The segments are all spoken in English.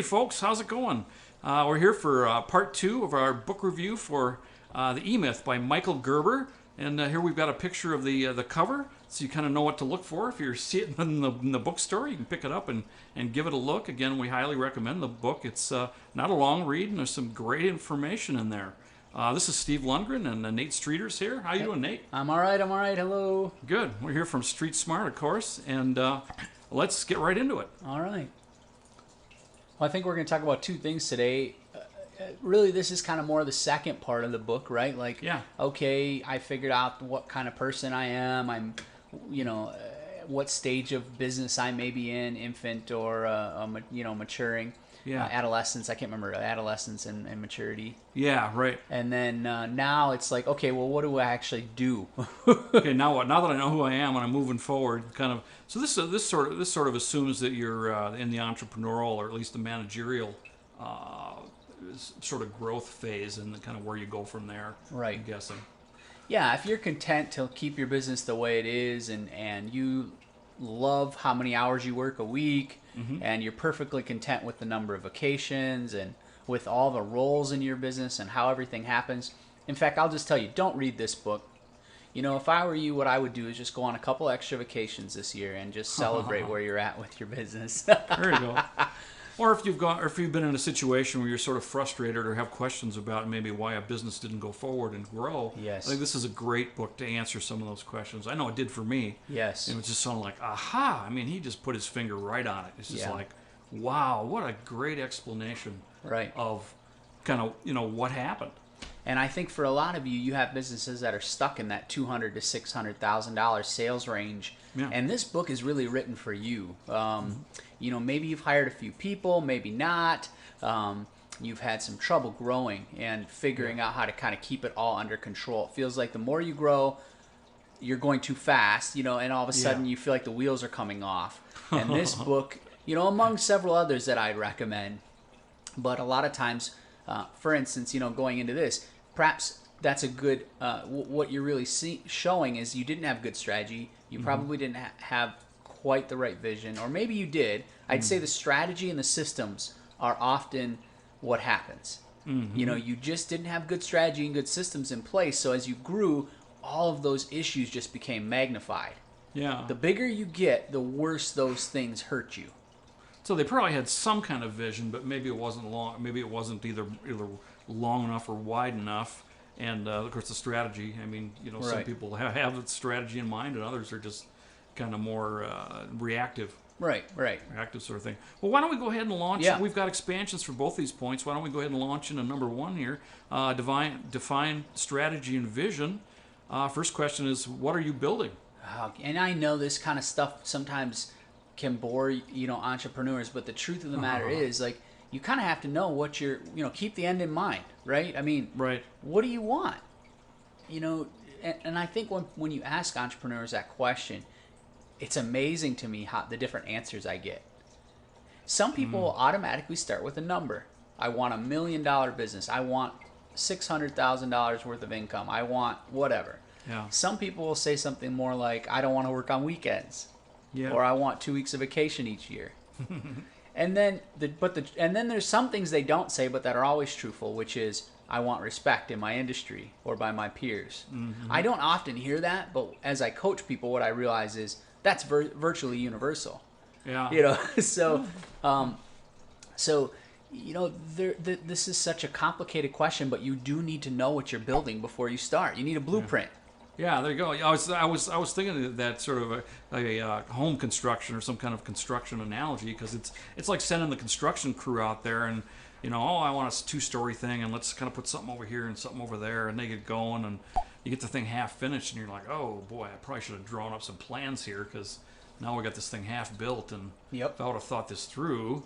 Hey folks, how's it going? We're here for part 2 of our book review for The E-Myth by Michael Gerber. And here we've got a picture of the cover, so you kind of know what to look for. If you see it in the bookstore, you can pick it up and give it a look. Again, we highly recommend the book. It's not a long read, and there's some great information in there. This is Steve Lundgren, and Nate Streeter's here. How you doing, Nate? I'm all right. Hello. Good. We're here from StreetSmart, of course, and let's get right into it. All right. Well, I think we're going to talk about two things today. Really, this is kind of more the second part of the book, right? Like, Yeah. Okay, I figured out what kind of person I am. I'm, what stage of business I may be in, infant or, maturing. Yeah. Adolescence. I can't remember adolescence and maturity. Yeah, right. And then now it's like, okay, well, what do I actually do? Okay, now what? Now that I know who I am and I'm moving forward, kind of. So this sort of assumes that you're in the entrepreneurial or at least the managerial sort of growth phase, and kind of where you go from there. Right. I'm guessing. Yeah, if you're content to keep your business the way it is, and you love how many hours you work a week, and you're perfectly content with the number of vacations and with all the roles in your business and how everything happens. In fact, I'll just tell you, don't read this book. If I were you, what I would do is just go on a couple extra vacations this year and just celebrate where you're at with your business. There you go. Or if you've been in a situation where you're sort of frustrated or have questions about maybe why a business didn't go forward and grow, Yes. I think this is a great book to answer some of those questions. I know it did for me. Yes. It was just sort of like, aha! I mean, he just put his finger right on it. It's just Yeah. like, wow, what a great explanation Right. of kind of what happened. And I think for a lot of you, you have businesses that are stuck in that $200,000 to $600,000 sales range. Yeah. And this book is really written for you. Maybe you've hired a few people, maybe not. You've had some trouble growing and figuring out how to kind of keep it all under control. It feels like the more you grow, you're going too fast, and all of a sudden you feel like the wheels are coming off. And this book, among several others that I'd recommend, but a lot of times, for instance, going into this, perhaps that's a good, what you're really showing is you didn't have good strategy. You probably didn't have quite the right vision, or maybe you did. I'd say the strategy and the systems are often what happens. You just didn't have good strategy and good systems in place, so as you grew, all of those issues just became magnified. Yeah. The bigger you get, the worse those things hurt you. So they probably had some kind of vision, but maybe it wasn't long. Maybe it wasn't either long enough or wide enough. And of course, the strategy. I mean, some Right. people have the strategy in mind, and others are just kind of more reactive Right. sort of thing. Well, why don't we go ahead and launch? Yeah. We've got expansions for both these points. Why don't we go ahead and launch into number 1 here? Define strategy and vision. First question is, what are you building? And I know this kind of stuff sometimes can bore entrepreneurs, but the truth of the matter is, like, you kind of have to know what you're, keep the end in mind, right? I mean, Right. What do you want? And I think when you ask entrepreneurs that question, it's amazing to me how the different answers I get. Some people will automatically start with a number. I want $1 million business. I want $600,000 worth of income. I want whatever. Yeah. Some people will say something more like, I don't want to work on weekends. Yeah. Or I want 2 weeks of vacation each year. And then there's some things they don't say but that are always truthful, which is, I want respect in my industry or by my peers. I don't often hear that, but as I coach people, what I realize is that's virtually universal. Yeah. This is such a complicated question, but you do need to know what you're building before you start. You need a blueprint. Yeah, there you go. I was thinking of that sort of a home construction or some kind of construction analogy, because it's like sending the construction crew out there and I want a 2-story thing, and let's kind of put something over here and something over there, and they get going, and you get the thing half finished, and you're like, oh boy, I probably should have drawn up some plans here, because now we got this thing half built, and Yep. if I would have thought this through,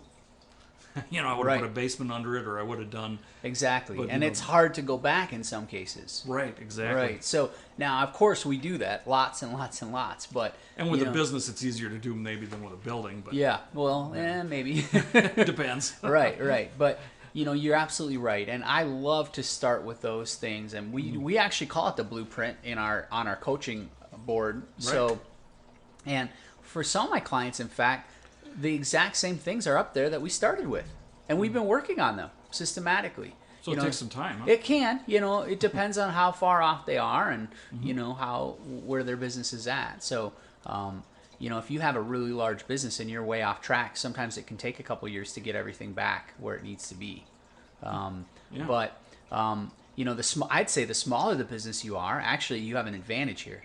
I would have Right. put a basement under it, or I would have done. Exactly. But, And it's hard to go back in some cases. Right, exactly. Right. So now, of course, we do that lots and lots and lots. But And with a business, it's easier to do maybe than with a building, but yeah, well, maybe. it depends. Right. But you're absolutely right. And I love to start with those things. And we actually call it the blueprint on our coaching board. Right. So, and for some of my clients, in fact, the exact same things are up there that we started with. And we've been working on them systematically. So it takes some time, huh? It can, it depends on how far off they are and, where their business is at. So, if you have a really large business and you're way off track, sometimes it can take a couple years to get everything back where it needs to be. But, I'd say the smaller the business you are, actually you have an advantage here.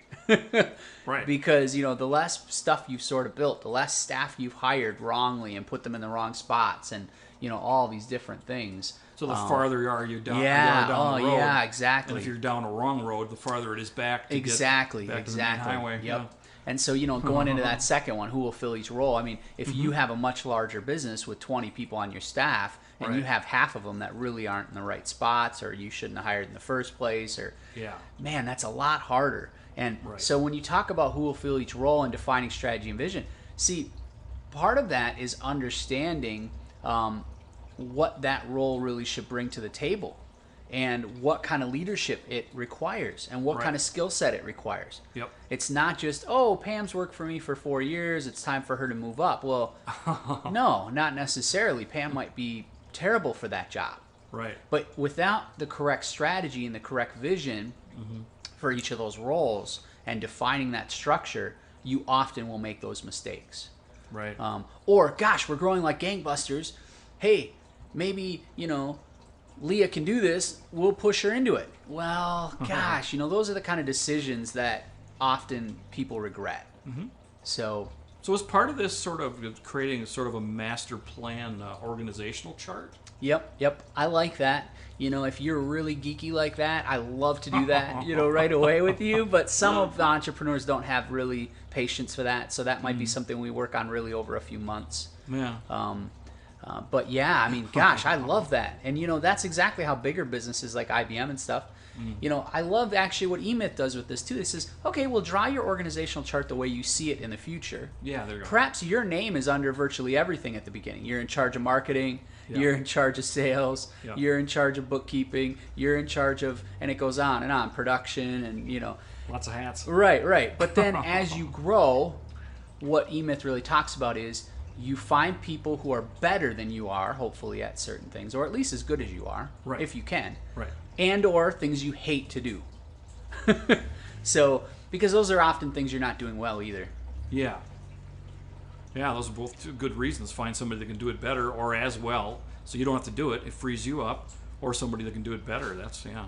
Right. Because, the less stuff you've sort of built, the less staff you've hired wrongly and put them in the wrong spots and, all these different things. So the farther you are down the road. Yeah, exactly. And if you're down a wrong road, the farther it is back to get back to the main highway. Yep. Yeah. And so, going into that second one, who will fill each role? I mean, if you have a much larger business with 20 people on your staff and you have half of them that really aren't in the right spots or you shouldn't have hired in the first place man, that's a lot harder. And so when you talk about who will fill each role and defining strategy and vision, see, part of that is understanding what that role really should bring to the table and what kind of leadership it requires and what kind of skill set it requires. Yep. It's not just, Pam's worked for me for 4 years, it's time for her to move up. Well, no, not necessarily. Pam might be terrible for that job. Right. But without the correct strategy and the correct vision for each of those roles and defining that structure, you often will make those mistakes. Right. Or, gosh, we're growing like gangbusters. Hey, maybe, Leah can do this. We'll push her into it. Well, gosh, those are the kind of decisions that often people regret. So is part of this sort of creating sort of a master plan organizational chart? Yep. I like that. If you're really geeky like that, I love to do that, right away with you. But some of the entrepreneurs don't have really patience for that. So that might be something we work on really over a few months. Yeah. But yeah, I mean, gosh, I love that. And, that's exactly how bigger businesses like IBM and stuff, I love actually what eMyth does with this too. It says, okay, well, draw your organizational chart the way you see it in the future. Yeah, there you go. Perhaps your name is under virtually everything at the beginning. You're in charge of marketing. Yeah. You're in charge of sales. Yeah. You're in charge of bookkeeping. You're in charge of, and it goes on and on, production and, Lots of hats. Right. But then as you grow, what eMyth really talks about is you find people who are better than you are, hopefully at certain things, or at least as good as you are, if you can. Right. And or things you hate to do. So, because those are often things you're not doing well either. Yeah. Yeah, those are both two good reasons. Find somebody that can do it better or as well, so you don't have to do it. It frees you up. Or somebody that can do it better. That's, yeah.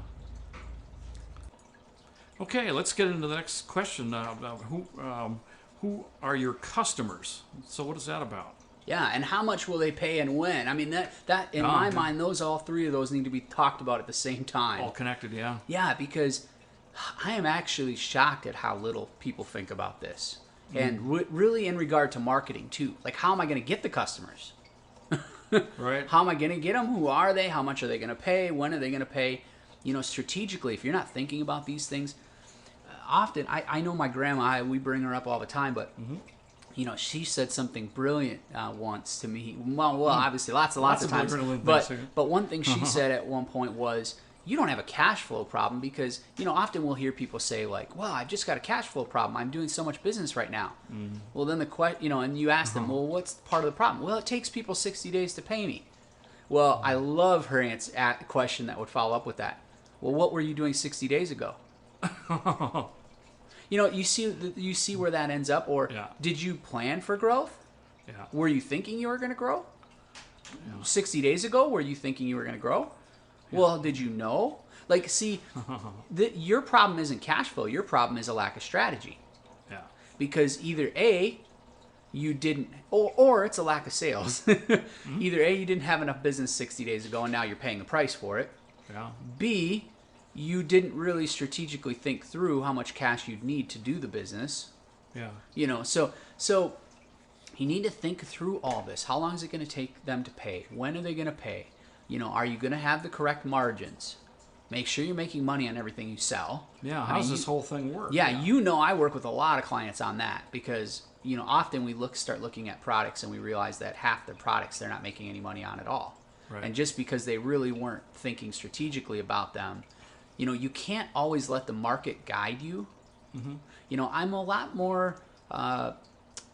Okay, let's get into the next question. Who are your customers? So what is that about? Yeah, and how much will they pay and when? I mean, that in my mind, all three of those need to be talked about at the same time. All connected, yeah. Yeah, because I am actually shocked at how little people think about this. And really in regard to marketing, too. Like, how am I going to get the customers? Right. How am I going to get them? Who are they? How much are they going to pay? When are they going to pay? Strategically, if you're not thinking about these things, often, I know my grandma, we bring her up all the time, but, she said something brilliant once to me. Well, obviously, lots of times. But one thing she said at one point was, you don't have a cash flow problem because, often we'll hear people say like, well, I've just got a cash flow problem. I'm doing so much business right now. Well, then and you ask them, well, what's part of the problem? Well, it takes people 60 days to pay me. Well, I love her question that would follow up with that. Well, what were you doing 60 days ago? You see where that ends up, or did you plan for growth? Yeah. Were you thinking you were going to grow? 60 days ago, were you thinking you were going to grow? Yeah. Well, did you know? Like, see, your problem isn't cash flow. Your problem is a lack of strategy. Yeah. Because either A, you didn't, or it's a lack of sales. Either A, you didn't have enough business 60 days ago, and now you're paying the price for it. Yeah. B, you didn't really strategically think through how much cash you'd need to do the business. Yeah. So you need to think through all this. How long is it going to take them to pay? When are they going to pay? Are you going to have the correct margins? Make sure you're making money on everything you sell. Yeah, how does this whole thing work? Yeah, I work with a lot of clients on that because, often we start looking at products and we realize that half the products they're not making any money on at all. Right. And just because they really weren't thinking strategically about them, you can't always let the market guide you. I'm a lot more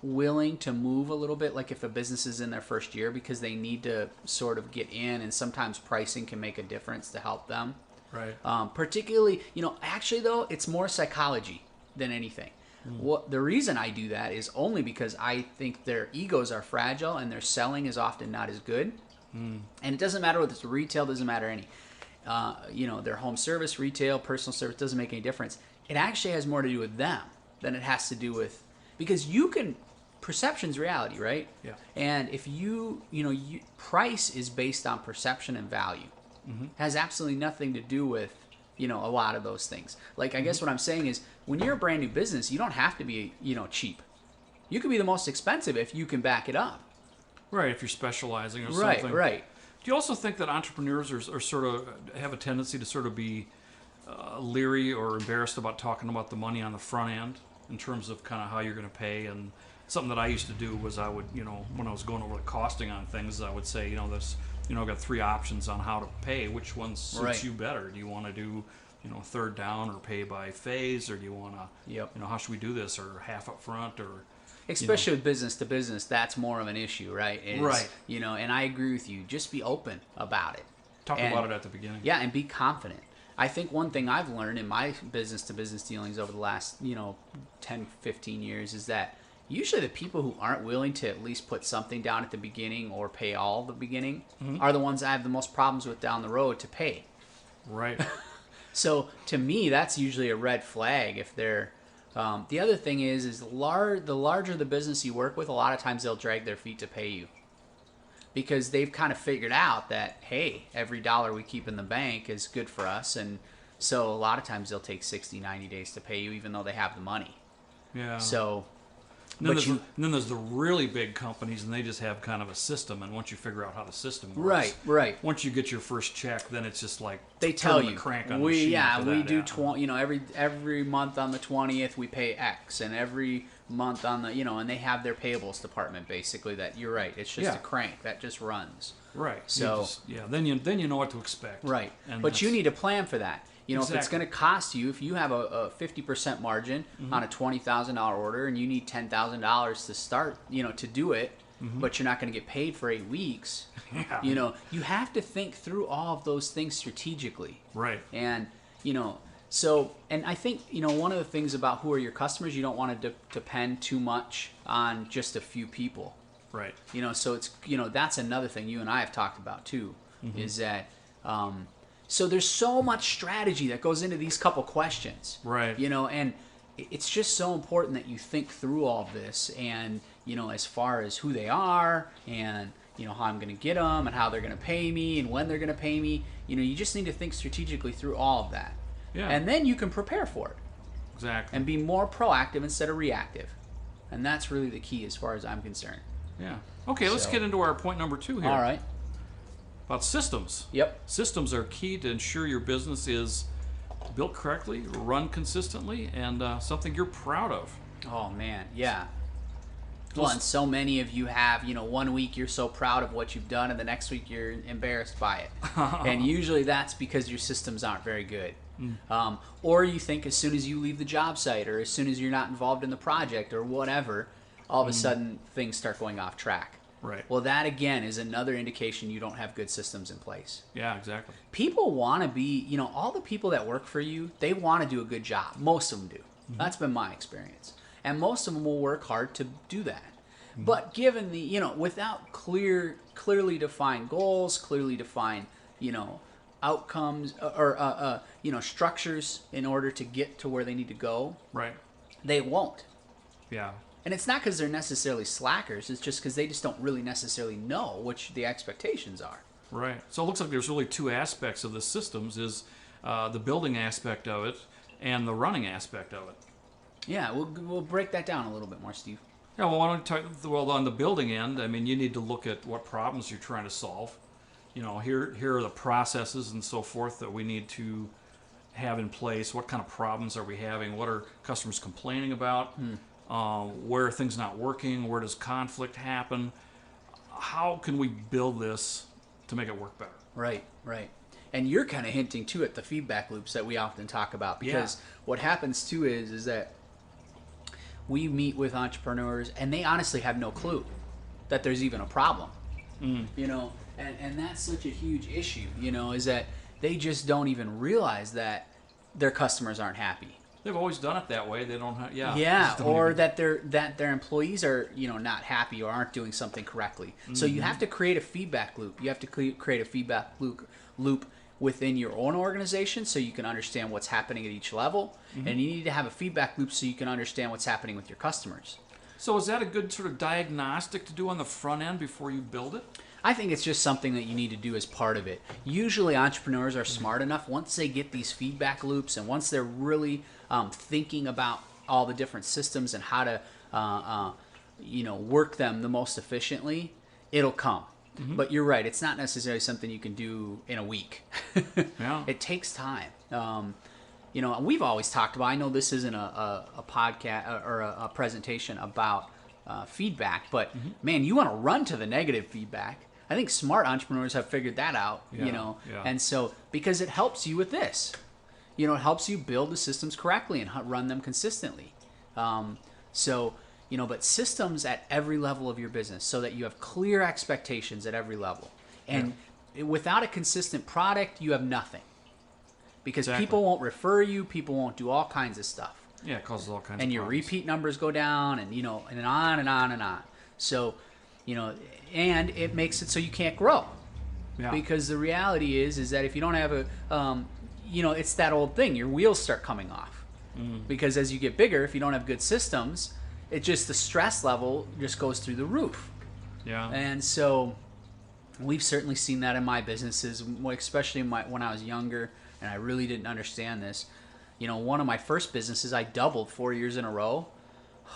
willing to move a little bit, like if a business is in their first year, because they need to sort of get in, and sometimes pricing can make a difference to help them. Right. Particularly, actually though, it's more psychology than anything. What the reason I do that is only because I think their egos are fragile and their selling is often not as good. And it doesn't matter whether it's retail, doesn't matter any. Their home service, retail, personal service, doesn't make any difference. It actually has more to do with them than it has to do with, because perception's reality, right? Yeah. And if price is based on perception and value. Has absolutely nothing to do with, a lot of those things. Like, I guess what I'm saying is, when you're a brand new business, you don't have to be, cheap. You could be the most expensive if you can back it up. Right, if you're specializing or Right, something. right. Do you also think that entrepreneurs are sort of have a tendency to sort of be leery or embarrassed about talking about the money on the front end in terms of kind of how you're going to pay? And something that I used to do was I would, when I was going over the costing on things, I would say, I've got 3 options on how to pay. Which one suits you better? Do you want to do, third down or pay by phase, or do you want to, how should we do this, or half up front, or especially with business to business, that's more of an issue, right? Right. And I agree with you. Just be open about it. Talk about it at the beginning. Yeah, and be confident. I think one thing I've learned in my business to business dealings over the last, 10, 15 years is that usually the people who aren't willing to at least put something down at the beginning or pay all at the beginning are the ones I have the most problems with down the road to pay. Right. So to me, that's usually a red flag if they're... the other thing is the larger the business you work with, a lot of times they'll drag their feet to pay you. Because they've kind of figured out that, hey, every dollar we keep in the bank is good for us. And so a lot of times they'll take 60, 90 days to pay you, even though they have the money. Yeah. So... And then there's the really big companies, and they just have kind of a system. And once you figure out how the system works, right. Once you get your first check, then it's just like they tell you the crank on the machine. We do every month on the 20th we pay X, and every month on the and they have their payables department basically. That you're right, it's just a crank that just runs. Right. So then you know what to expect. Right. And but you need to plan for that. Exactly. If it's going to cost you, if you have a 50% margin on a $20,000 order and you need $10,000 to start, to do it, but you're not going to get paid for 8 weeks, you have to think through all of those things strategically. Right. And, and I think, one of the things about who are your customers, you don't want to depend too much on just a few people. Right. So it's, that's another thing you and I have talked about too, is that, so there's so much strategy that goes into these couple questions. Right. And it's just so important that you think through all of this and, as far as who they are and, how I'm going to get them and how they're going to pay me and when they're going to pay me. You just need to think strategically through all of that. Yeah. And then you can prepare for it. Exactly. And be more proactive instead of reactive. And that's really the key as far as I'm concerned. Yeah. Okay, let's get into our point number 2 here. All right. About systems. Yep. Systems are key to ensure your business is built correctly, run consistently, and something you're proud of. Oh, man. Yeah. Well, and so many of you have, 1 week you're so proud of what you've done, and the next week you're embarrassed by it. And usually that's because your systems aren't very good. Or you think as soon as you leave the job site or as soon as you're not involved in the project or whatever, all of a sudden things start going off track. Right. Well, that again is another indication you don't have good systems in place. Yeah, exactly. People want to be, all the people that work for you, they want to do a good job. Most of them do. That's been my experience. And most of them will work hard to do that. But given the, without clearly defined goals, clearly defined, outcomes or, structures in order to get to where they need to go, right, they won't. Yeah. And it's not because they're necessarily slackers. It's just because they just don't really necessarily know what the expectations are. Right. So it looks like there's really 2 aspects of the systems: is the building aspect of it and the running aspect of it. Yeah, we'll break that down a little bit more, Steve. Yeah. Well, why don't we talk? Well, on the building end, I mean, you need to look at what problems you're trying to solve. Here are the processes and so forth that we need to have in place. What kind of problems are we having? What are customers complaining about? Where are things not working? Where does conflict happen? How can we build this to make it work better? Right. And you're kind of hinting too at the feedback loops that we often talk about, because what happens too is that we meet with entrepreneurs, and they honestly have no clue that there's even a problem. You know, and that's such a huge issue, you know, is that they just don't even realize that their customers aren't happy. They've always done it that way. They don't have, Yeah, or that their employees are, you know, not happy or aren't doing something correctly. So you have to create a feedback loop. You have to create a feedback loop within your own organization so you can understand what's happening at each level, and you need to have a feedback loop so you can understand what's happening with your customers. So is that a good sort of diagnostic to do on the front end before you build it? I think it's just something that you need to do as part of it. Usually entrepreneurs are smart enough, once they get these feedback loops and once they're really thinking about all the different systems and how to you know, work them the most efficiently, it'll come. But you're right, it's not necessarily something you can do in a week. Yeah. It takes time. You know, we've always talked about, I know this isn't a podcast or a presentation about feedback, but man, you want to run to the negative feedback. I think smart entrepreneurs have figured that out, you know, and so because it helps you with this, you know, it helps you build the systems correctly and run them consistently. So, you know, but systems at every level of your business so that you have clear expectations at every level. And without a consistent product, you have nothing. Because people won't refer you, people won't do all kinds of stuff. Yeah, it causes all kinds and of your problems. repeat numbers go down, and you know, and on and on and on. So, you know, and it makes it so you can't grow. Yeah. Because the reality is that if you don't have a, you know, it's that old thing. Your wheels start coming off. Because as you get bigger, if you don't have good systems, it just the stress level just goes through the roof. Yeah. And so, we've certainly seen that in my businesses, especially when I was younger, and I really didn't understand this. You know, one of my first businesses, I doubled 4 years in a row.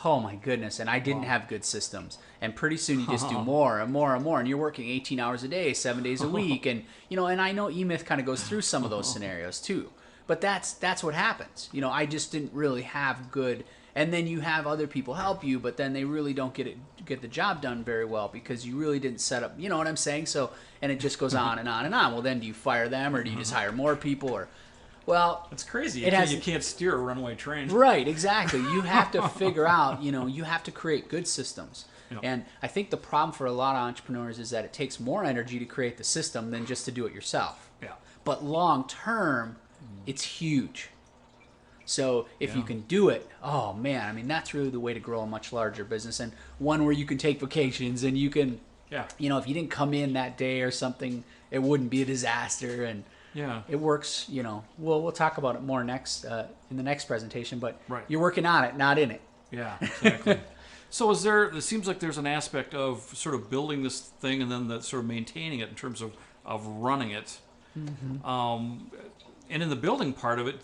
Oh my goodness. And I didn't have good systems. And pretty soon you just do more and more and more. And you're working 18 hours a day, 7 days a week. And, you know, and I know E-Myth kind of goes through some of those scenarios too. But that's what happens. You know, I just didn't really have good, and then you have other people help you, but then they really don't get the job done very well because you really didn't set up, you know what I'm saying? So, and it just goes on and on and on. Well, then do you fire them or do you just hire more people or... Well, it's crazy. You can't steer a runaway train. Right, exactly. You have to figure out, you know, you have to create good systems. Yep. And I think the problem for a lot of entrepreneurs is that it takes more energy to create the system than just to do it yourself. Yeah. But long term, it's huge. So if you can do it, oh man, I mean, that's really the way to grow a much larger business, and one where you can take vacations and you can, you know, if you didn't come in that day or something, it wouldn't be a disaster. And it works, you know. We'll talk about it more next in the next presentation, but you're working on it, not in it. Yeah, exactly. So it seems like there's an aspect of sort of building this thing and then sort of maintaining it in terms of running it. And in the building part of it,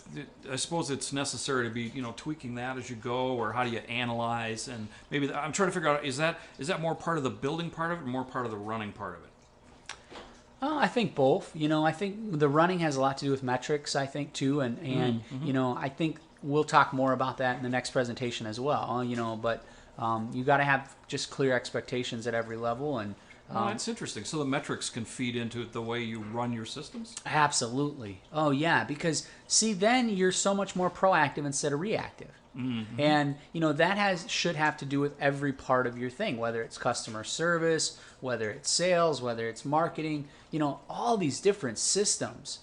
I suppose it's necessary to be, you know, tweaking that as you go, or how do you analyze? And maybe I'm trying to figure out, is that more part of the building part of it or more part of the running part of it? I think both. You know, I think the running has a lot to do with metrics, I think, too. And you know, I think we'll talk more about that in the next presentation as well, you know, but you got to have just clear expectations at every level. And that's interesting. So the metrics can feed into the way you run your systems? Absolutely. Oh, yeah, because, see, then you're so much more proactive instead of reactive. And, you know, that should have to do with every part of your thing, whether it's customer service, whether it's sales, whether it's marketing, you know, all these different systems,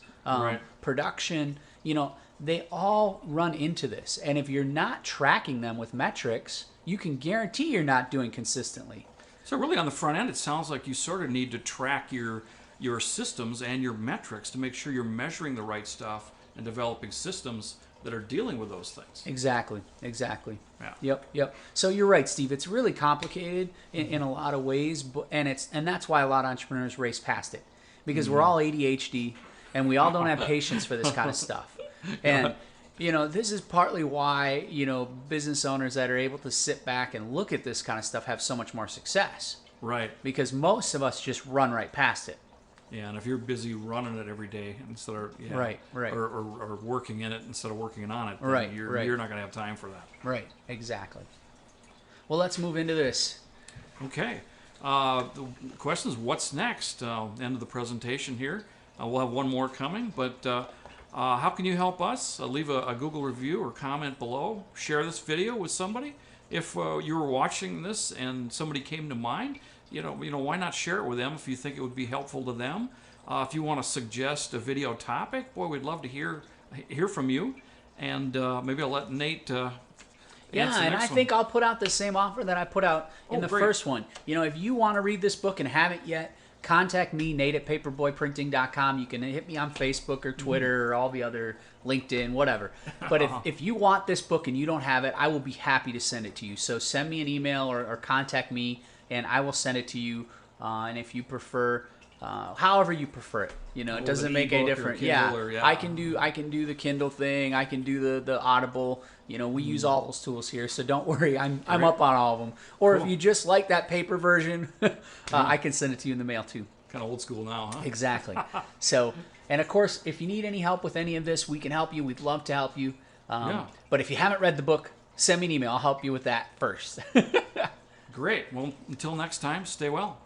production, you know, they all run into this. And if you're not tracking them with metrics, you can guarantee you're not doing consistently. So really on the front end, it sounds like you sort of need to track your systems and your metrics to make sure you're measuring the right stuff and developing systems that are dealing with those things. Exactly. Yeah. Yep. So you're right, Steve. It's really complicated in a lot of ways, and that's why a lot of entrepreneurs race past it, because we're all ADHD and we all don't have patience for this kind of stuff. And you know, this is partly why, you know, business owners that are able to sit back and look at this kind of stuff have so much more success. Right. Because most of us just run right past it. Yeah, and if you're busy running it every day instead of or working in it instead of working on it, then you're not going to have time for that. Right. Exactly. Well, let's move into this. Okay. The question is, what's next? End of the presentation here. We'll have one more coming, but how can you help us? Leave a Google review or comment below. Share this video with somebody. if you were watching this and somebody came to mind, why not share it with them if you think it would be helpful to them? If you want to suggest a video topic, boy, we'd love to hear from you. And maybe I'll let Nate. Yeah, and I think I'll put out the same offer that I put out in the first one. If you want to read this book and haven't yet, contact me, Nate at paperboyprinting.com. You can hit me on Facebook or Twitter or all the other LinkedIn, whatever. But if you want this book and you don't have it, I will be happy to send it to you. So send me an email or contact me, and I will send it to you. And if you prefer, however you prefer it, it doesn't make any difference. I can do the Kindle thing. I can do the Audible. We use all those tools here, so don't worry. I'm up on all of them. Or if you just like that paper version, I can send it to you in the mail too. Kind of old school now, huh? Exactly. So, and of course, if you need any help with any of this, we can help you. We'd love to help you. But if you haven't read the book, send me an email. I'll help you with that first. Great. Well, until next time, stay well.